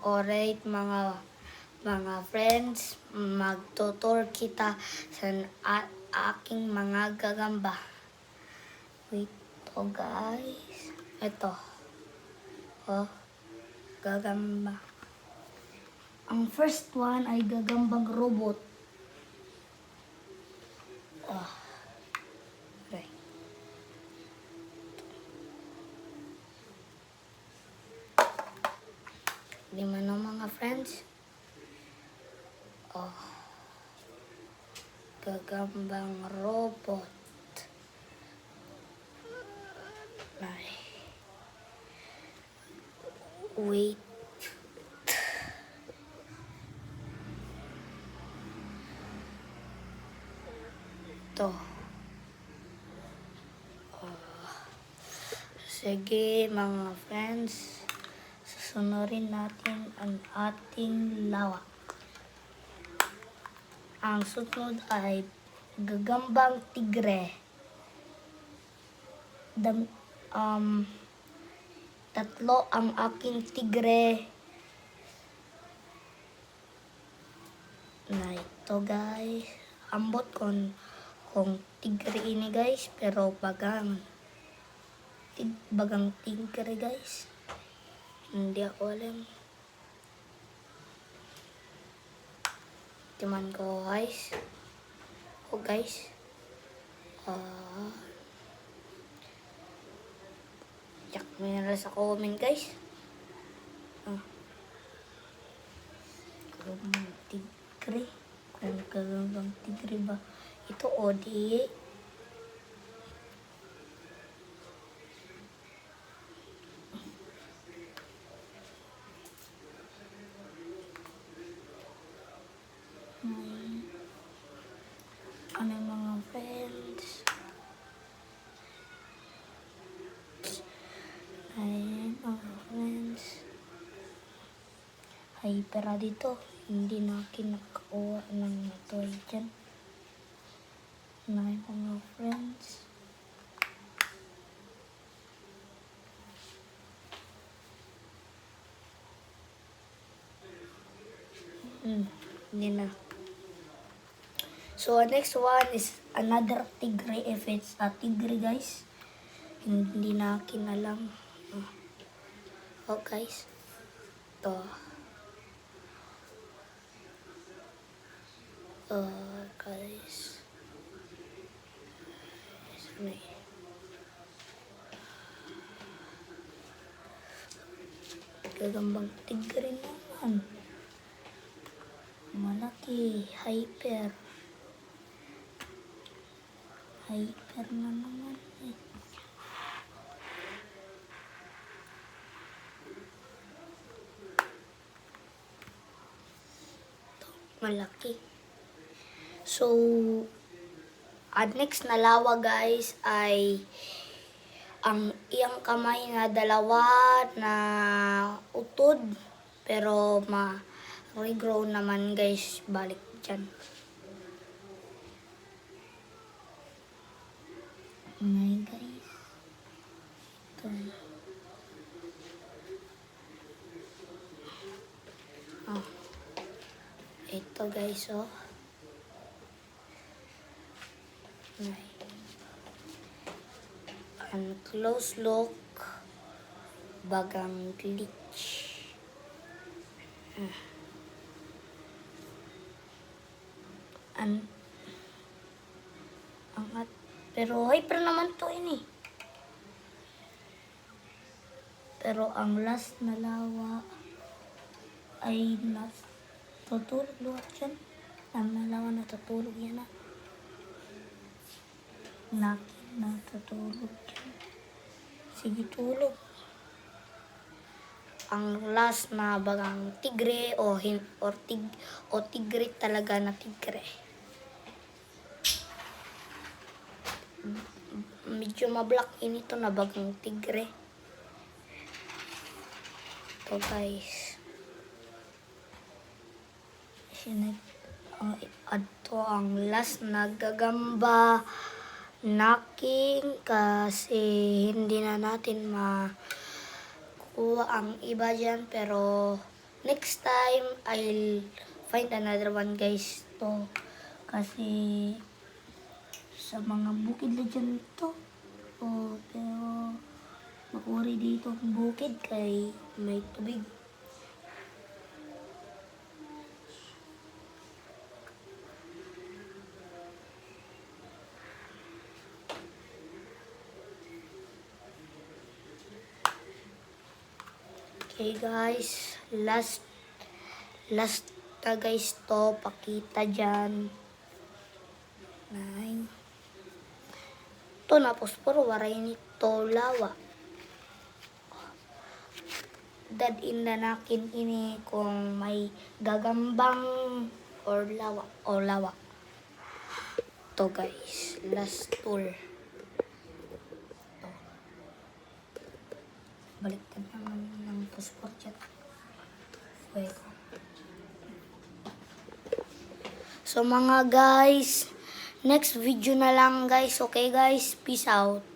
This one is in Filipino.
Alright mga friends, magtutur kita sa aking mga gagamba. Wait, guys. Ito. Gagamba. Ang first one ay gagambang robot. Okay. Lima na mga friends. Gagambang robot. Ay. Wait. Ito. Sige mga friends. Susunurin natin ang ating lawak. Ang sunod ay gagambang tigre. Tatlo ang aking tigre. Na ito guys. Ambot kung tigre ini guys. Pero bagang tigre guys. Hindi ako alam. Timan ko guys. Guys. Check mo nila sa comment guys. Gagambang tigre. Kung gagambang tigre ba? Ito o di. Ano mga friends? Ayan mga friends. Hypera dito. Hindi na kinakakuha ng toy dyan. Ayan mga friends. Hindi na. So, next one is another tigre. If it's a tigre, guys. Hindi na kinalam. Guys. Ito. Guys. Gagambang tigre naman. Malaki. Hyper. Hyper na naman eh. Malaki. So, next na lawa guys ay ang iyang kamay na dalawa na utod. Pero regrow naman guys. Balik dyan. Ayan guys. Ito. Ito guys Ang close look. Bagang glitch. Angat. Pero hyper naman to ini. Pero ang last na lawa ay tutulog luwat dyan. Ang lawa natutulog yan na. Natutulog dyan. Sige tulog. Ang last na bagang tigre o tigre talaga na tigre. Medyo mablock ito na bagang tigre. Ito guys. Ito ang last na gagamba naking kasi hindi na natin makuha ang iba dyan pero next time, I'll find another one guys to. Kasi sa mga bukid na dyan to. Oh, pero makuri dito ang bukid kay may tubig. Okay guys, last na guys to, pakita dyan. Nine. To na posporo, waray nito lawa. Dadin na nakin ini kung may gagambang or lawa. To guys, last tour. To. Baliktad naman ng pospor chat. Wait. So mga guys, next video na lang guys. Okay guys, peace out.